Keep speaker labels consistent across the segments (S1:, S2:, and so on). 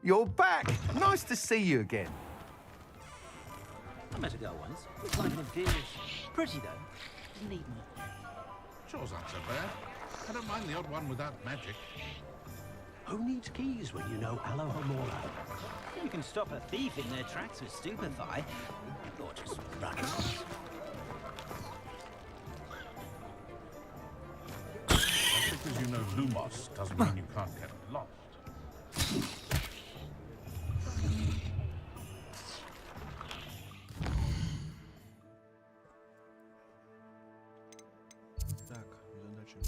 S1: you're back. Nice to see you again.
S2: I met a girl once. Looked like an imperial. Pretty though. Didn't need more.
S3: Chores aren't so bad. I don't mind the odd one without magic.
S2: Who needs keys when you know Alohomora? You can stop a thief in their tracks with stupefy, or just run off.
S3: Just because you know Lumos doesn't mean you can't get lost.
S4: Так, задача.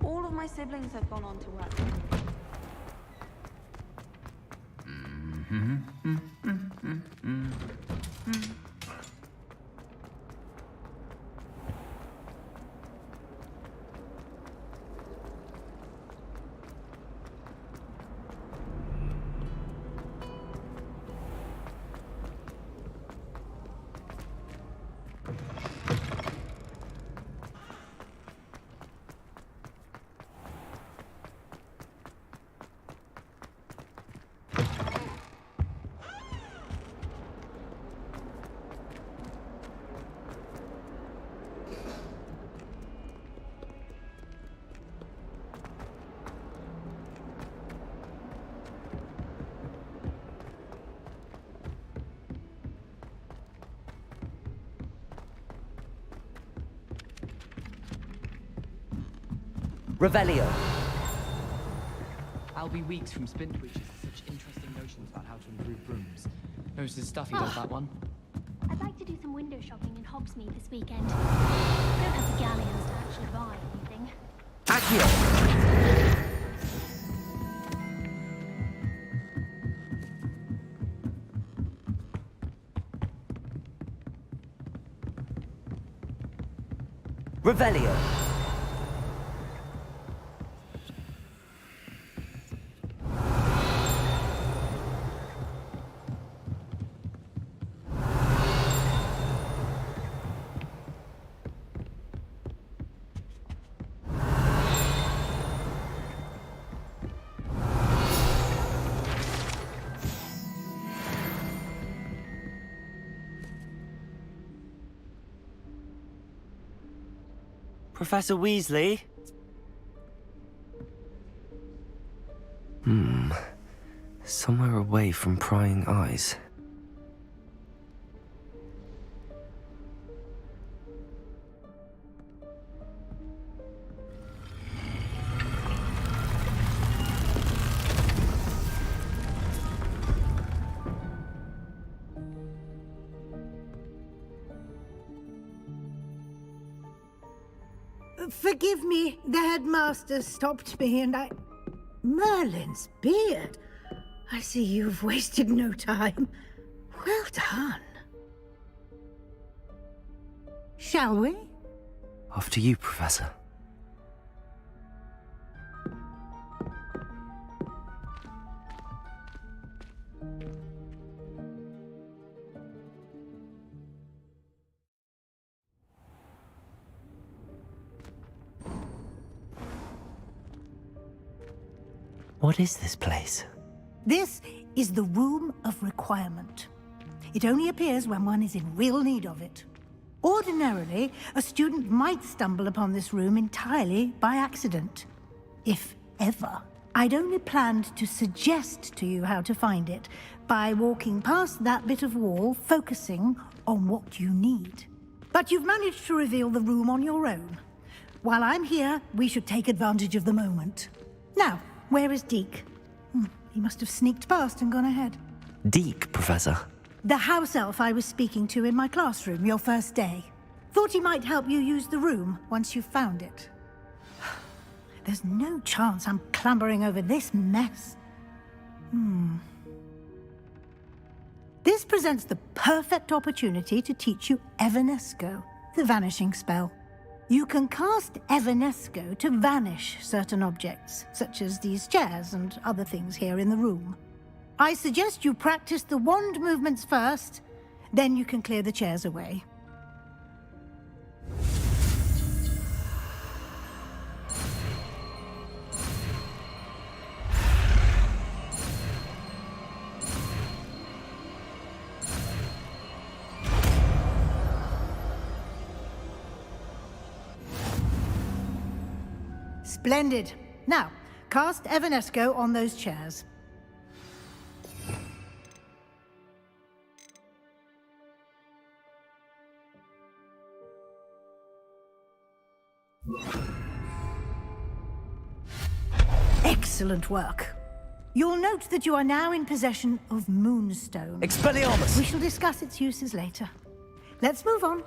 S5: All of my siblings have gone on to work.
S6: Revelio.
S7: I'll be weeks from Spint, which has such interesting notions about how to improve rooms. Knows his stuff, he does that one.
S8: I'd like to do some window shopping in Hogsmeade this weekend. I don't have the galleons to actually buy anything.
S6: Accio. Revelio.
S9: Professor Weasley?
S6: Somewhere away from prying eyes.
S10: Forgive me, the headmaster stopped me and I... Merlin's beard. I see you've wasted no time. Well done. Shall we?
S6: After you, Professor. What is this place?
S10: This is the Room of Requirement. It only appears when one is in real need of it. Ordinarily, a student might stumble upon this room entirely by accident. If ever. I'd only planned to suggest to you how to find it by walking past that bit of wall, focusing on what you need. But you've managed to reveal the room on your own. While I'm here, we should take advantage of the moment. Now, where is Deke? He must have sneaked past and gone ahead.
S6: Deke, Professor.
S10: The house elf I was speaking to in my classroom your first day. Thought he might help you use the room once you've found it. There's no chance I'm clambering over this mess. This presents the perfect opportunity to teach you Evanesco, the vanishing spell. You can cast Evanesco to vanish certain objects, such as these chairs and other things here in the room. I suggest you practice the wand movements first, then you can clear the chairs away. Splendid. Now, cast Evanesco on those chairs. Excellent work. You'll note that you are now in possession of Moonstone.
S6: Expelliarmus!
S10: We shall discuss its uses later. Let's move on.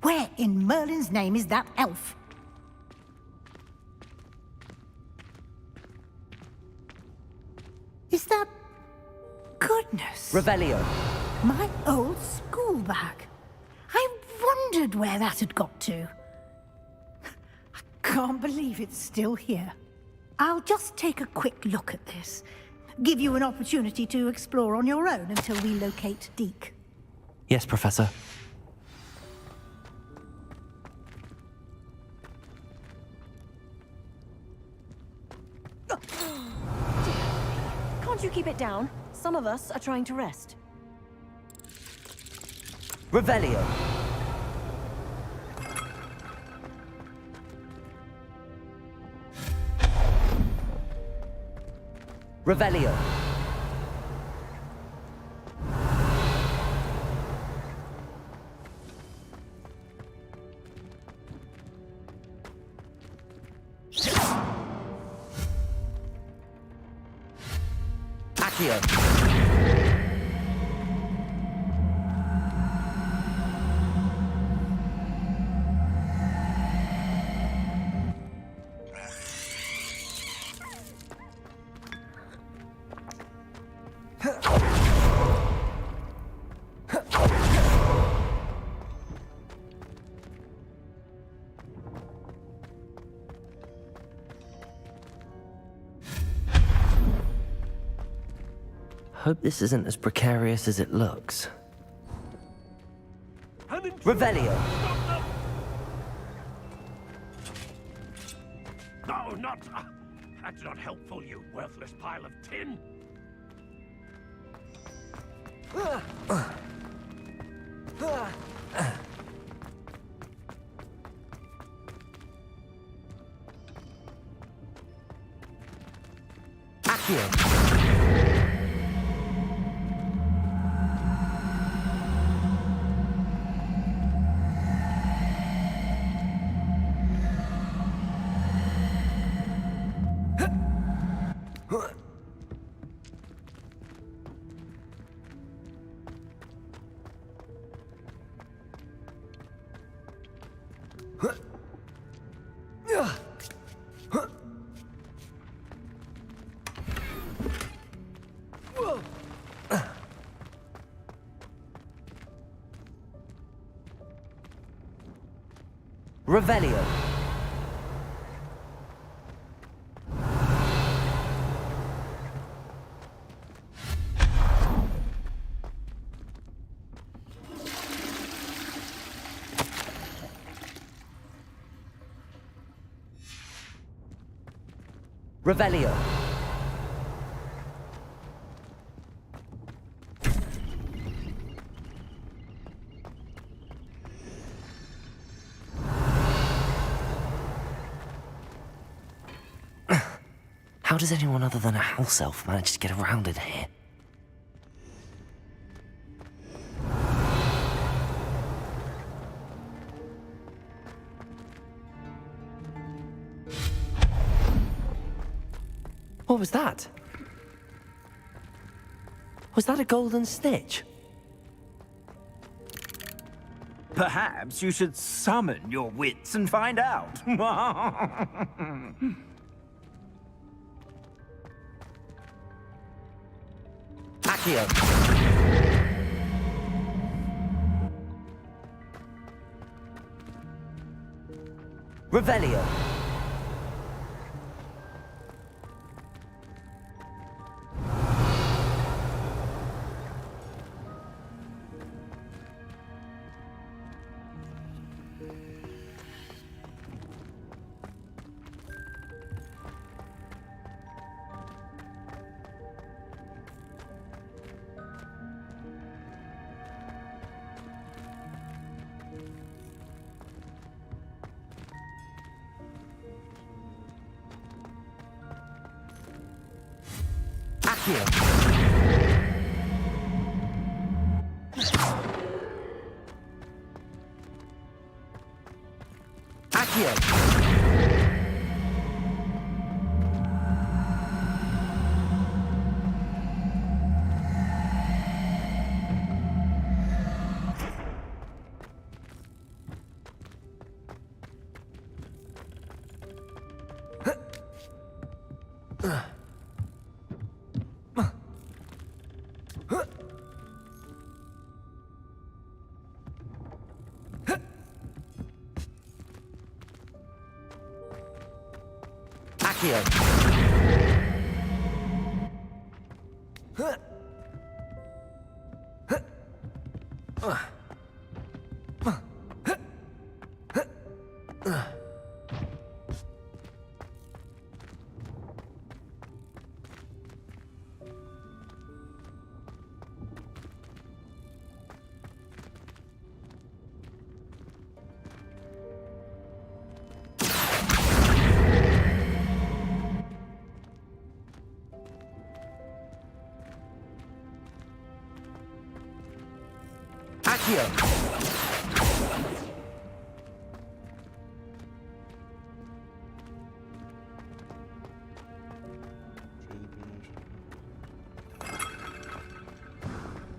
S10: Where in Merlin's name is that elf? Is that... Goodness.
S6: Revelio.
S10: My old school bag. I wondered where that had got to. I can't believe it's still here. I'll just take a quick look at this. Give you an opportunity to explore on your own until we locate Deke.
S6: Yes, Professor.
S9: Can't you keep it down? Some of us are trying to rest.
S6: Revelio. Revelio. Accio. Hope this isn't as precarious as it looks. Revelio.
S11: No, not... that's not helpful, you worthless pile of tin.
S6: Accio. Revelio. Revelio. How does anyone other than a house elf manage to get around in here? What was that? Was that a golden snitch?
S2: Perhaps you should summon your wits and find out.
S6: Accio. Revelio. Accio. Accio.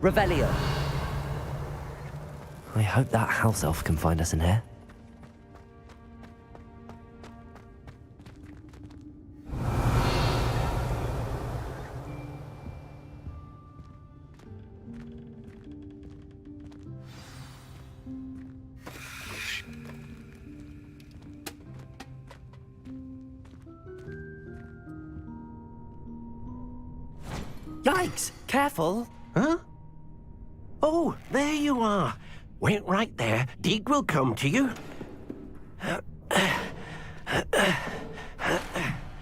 S6: Revelio. I hope that house elf can find us in here. Yikes! Careful!
S12: Huh? Oh, there you are. Wait right there. Deek will come to you.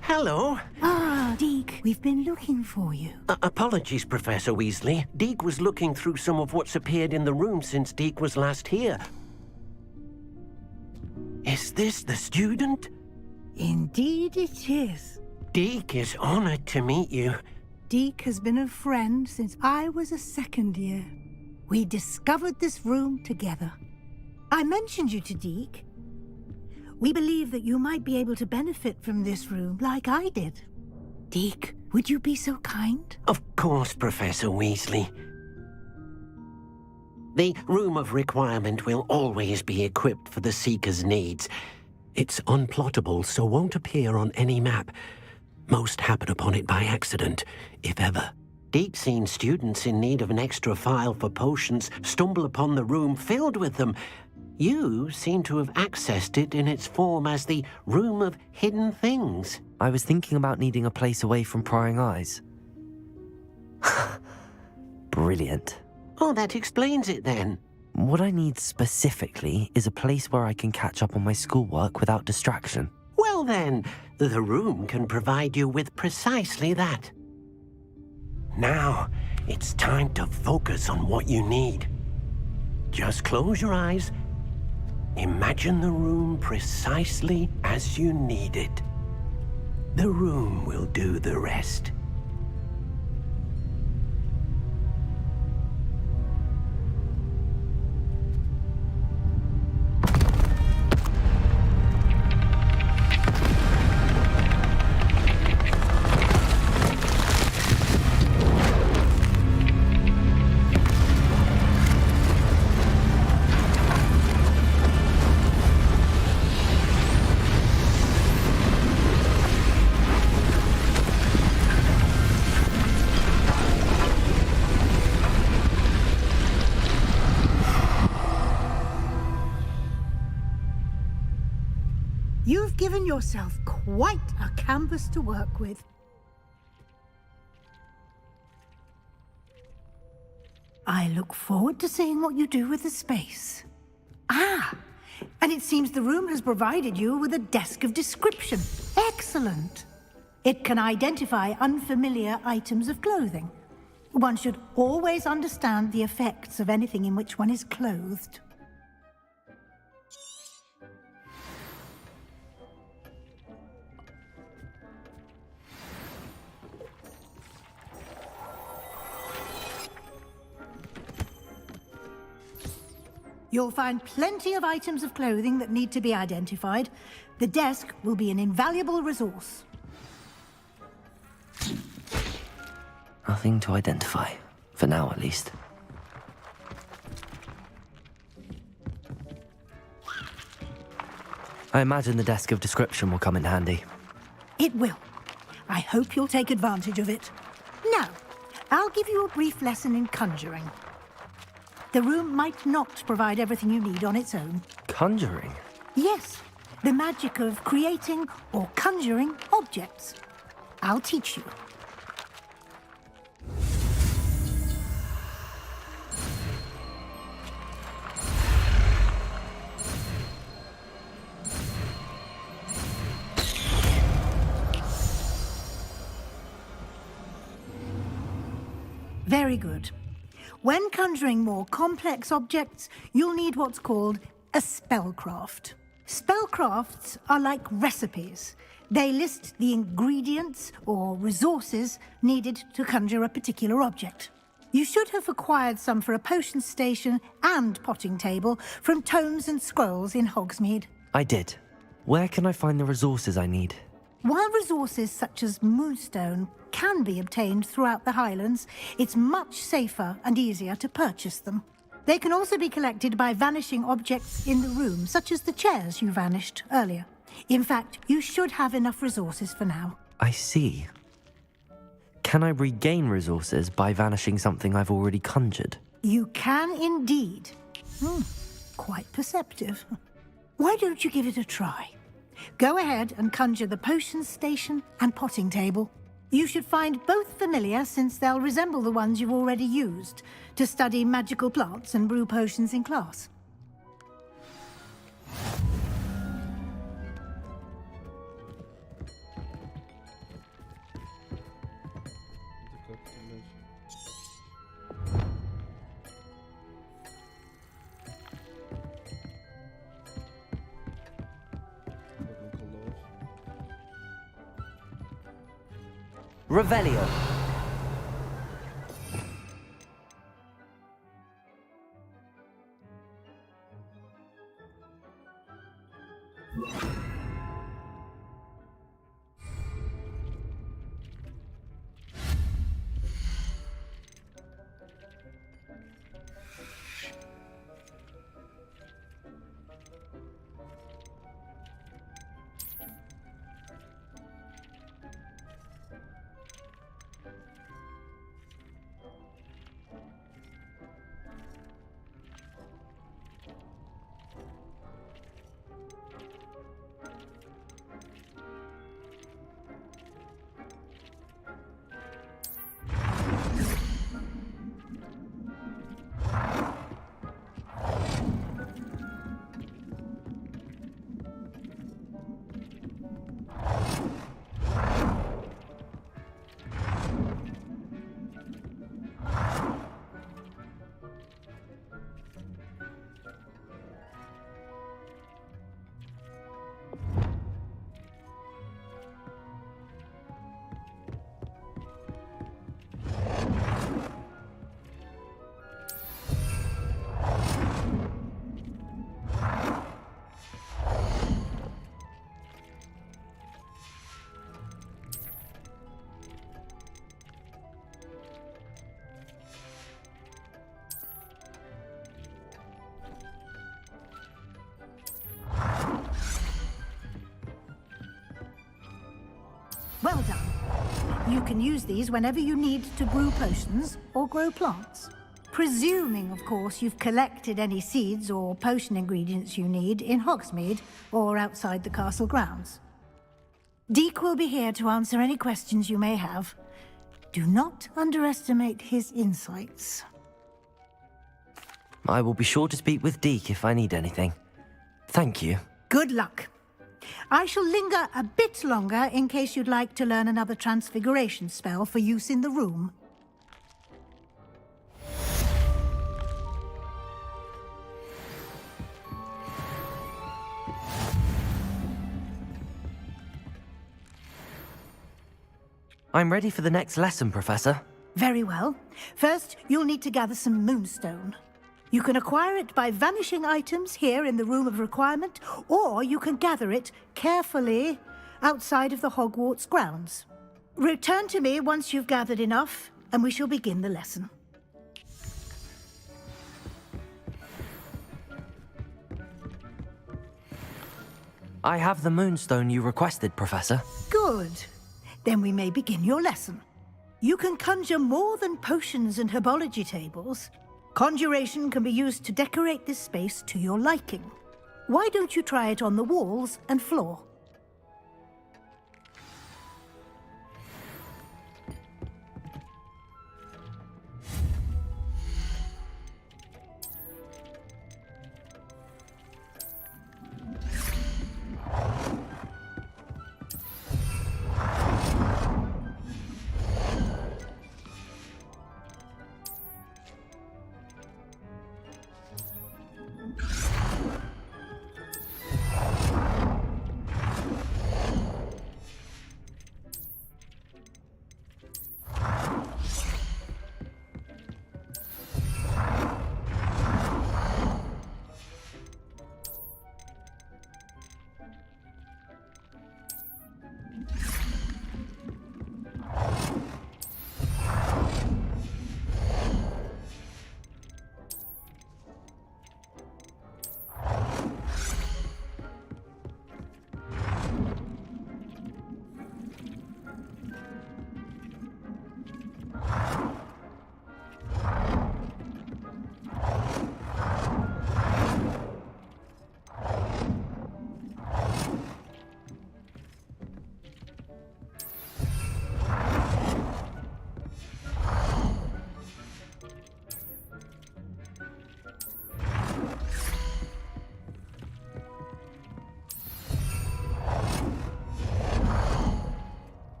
S12: Hello.
S10: Ah, Deek, we've been looking for you.
S12: Apologies, Professor Weasley. Deek was looking through some of what's appeared in the room since Deek was last here. Is this the student?
S10: Indeed it is.
S12: Deek is honored to meet you.
S10: Deek has been a friend since I was a second year. We discovered this room together. I mentioned you to Deek. We believe that you might be able to benefit from this room like I did. Deek, would you be so kind?
S12: Of course, Professor Weasley. The Room of Requirement will always be equipped for the Seeker's needs. It's unplottable, so won't appear on any map. Most happen upon it by accident, if ever. Deek's seen students in need of an extra file for potions stumble upon the room filled with them. You seem to have accessed it in its form as the Room of Hidden Things.
S6: I was thinking about needing a place away from prying eyes. Brilliant.
S12: Oh, that explains it then.
S6: What I need specifically is a place where I can catch up on my schoolwork without distraction.
S12: Well then, The room can provide you with precisely that. Now, it's time to focus on what you need. Just close your eyes. Imagine the room precisely as you need it. The room will do the rest.
S10: You've given yourself quite a canvas to work with. I look forward to seeing what you do with the space. Ah, and it seems the room has provided you with a desk of description. Excellent. It can identify unfamiliar items of clothing. One should always understand the effects of anything in which one is clothed. You'll find plenty of items of clothing that need to be identified. The desk will be an invaluable resource.
S6: Nothing to identify. For now, at least. I imagine the desk of description will come in handy.
S10: It will. I hope you'll take advantage of it. Now, I'll give you a brief lesson in conjuring. The room might not provide everything you need on its own.
S6: Conjuring?
S10: Yes, the magic of creating or conjuring objects. I'll teach you. Very good. When conjuring more complex objects, you'll need what's called a spellcraft. Spellcrafts are like recipes. They list the ingredients or resources needed to conjure a particular object. You should have acquired some for a potion station and potting table from tomes and scrolls in Hogsmeade.
S6: I did. Where can I find the resources I need?
S10: While resources such as moonstone can be obtained throughout the Highlands, it's much safer and easier to purchase them. They can also be collected by vanishing objects in the room, such as the chairs you vanished earlier. In fact, you should have enough resources for now.
S6: I see. Can I regain resources by vanishing something I've already conjured?
S10: You can indeed. Quite perceptive. Why don't you give it a try? Go ahead and conjure the potion station and potting table. You should find both familiar, since they'll resemble the ones you've already used to study magical plants and brew potions in class.
S6: Revelio.
S10: Well done. You can use these whenever you need to brew potions or grow plants. Presuming, of course, you've collected any seeds or potion ingredients you need in Hogsmeade or outside the castle grounds. Deke will be here to answer any questions you may have. Do not underestimate his insights.
S6: I will be sure to speak with Deke if I need anything. Thank you.
S10: Good luck. I shall linger a bit longer in case you'd like to learn another transfiguration spell for use in the room.
S6: I'm ready for the next lesson, Professor.
S10: Very well. First, you'll need to gather some moonstone. You can acquire it by vanishing items here in the Room of Requirement, or you can gather it carefully outside of the Hogwarts grounds. Return to me once you've gathered enough, and we shall begin the lesson.
S6: I have the moonstone you requested, Professor.
S10: Good. Then we may begin your lesson. You can conjure more than potions and herbology tables. Conjuration can be used to decorate this space to your liking. Why don't you try it on the walls and floor?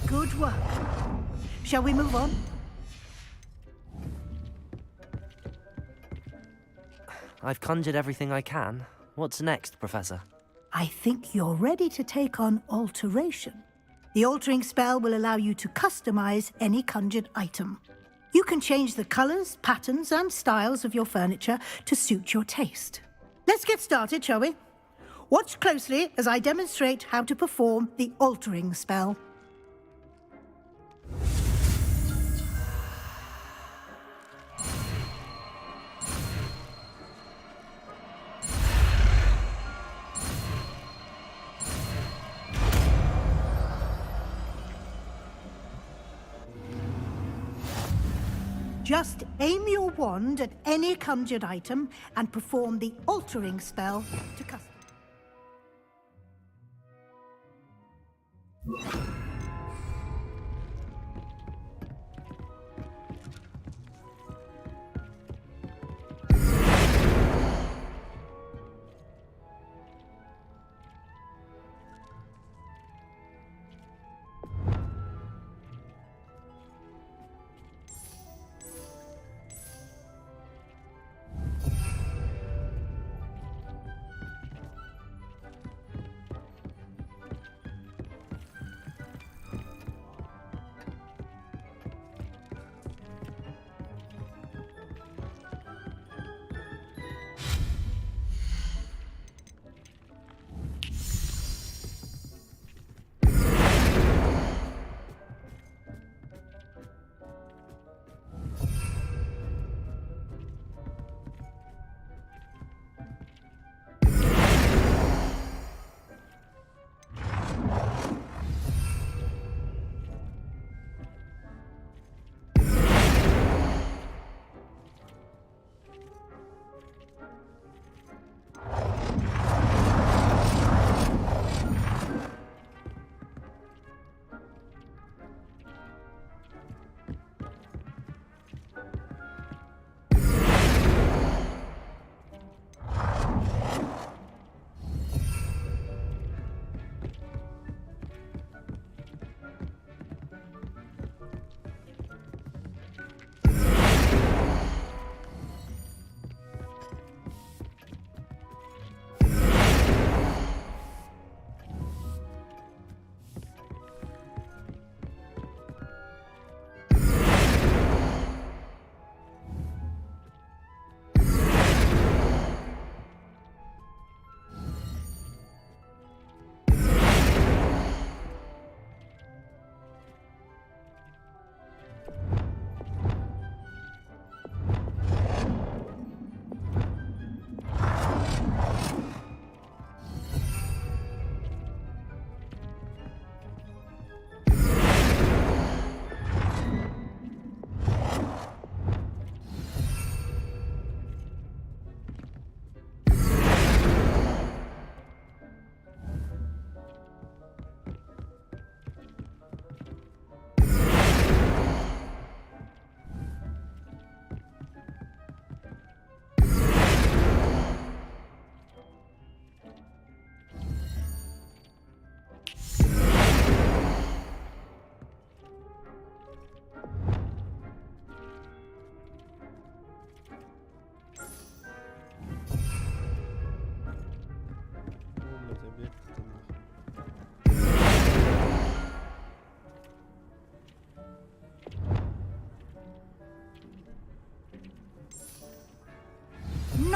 S10: Good work. Shall we move on?
S6: I've conjured everything I can. What's next, Professor?
S10: I think you're ready to take on alteration. The altering spell will allow you to customize any conjured item. You can change the colors, patterns, and styles of your furniture to suit your taste. Let's get started, shall we? Watch closely as I demonstrate how to perform the altering spell. Just aim your wand at any conjured item and perform the altering spell to custom.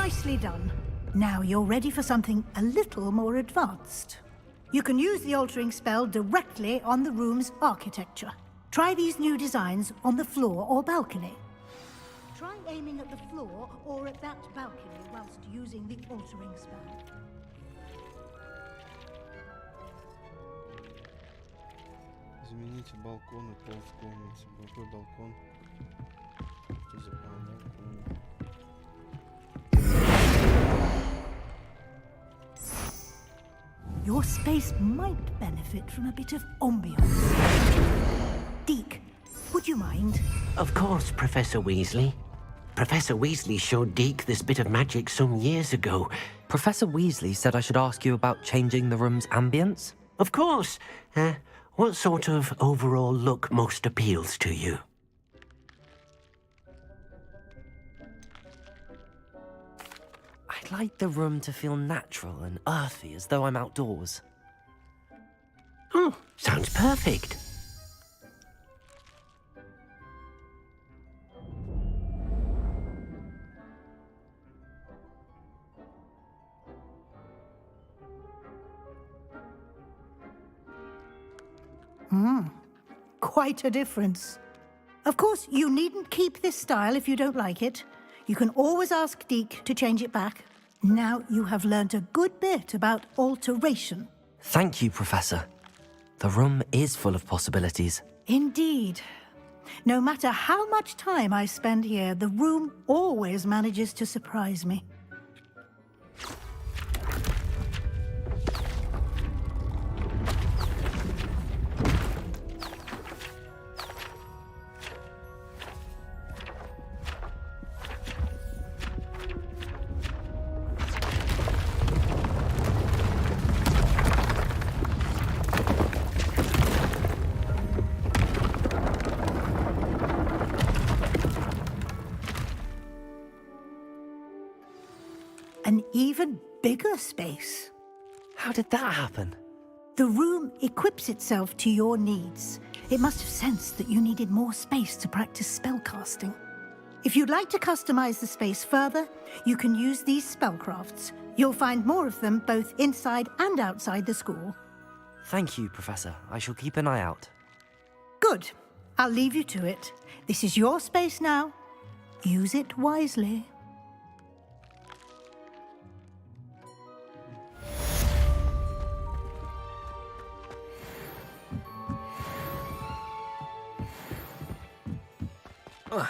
S10: Nicely done. Now you're ready for something a little more advanced. You can use the altering spell directly on the room's architecture. Try these new designs on the floor or balcony. Try aiming at the floor or at that balcony whilst using the altering spell.
S4: Измените балконы, пол в комнате. Какой балкон? Что за балкон?
S10: Your space might benefit from a bit of ambience. Deke, would you mind?
S12: Of course, Professor Weasley. Professor Weasley showed Deke this bit of magic some years ago.
S6: Professor Weasley said I should ask you about changing the room's ambience?
S12: Of course. What sort of overall look most appeals to you?
S6: I'd like the room to feel natural and earthy, as though I'm outdoors.
S12: Oh, sounds perfect.
S10: Quite a difference. Of course, you needn't keep this style if you don't like it. You can always ask Deke to change it back. Now you have learnt a good bit about alteration.
S6: Thank you, Professor. The room is full of possibilities.
S10: Indeed. No matter how much time I spend here, the room always manages to surprise me. An even bigger space.
S6: How did that happen?
S10: The room equips itself to your needs. It must have sensed that you needed more space to practice spellcasting. If you'd like to customize the space further, you can use these spellcrafts. You'll find more of them both inside and outside the school.
S6: Thank you, Professor. I shall keep an eye out.
S10: Good. I'll leave you to it. This is your space now. Use it wisely.
S6: Ugh.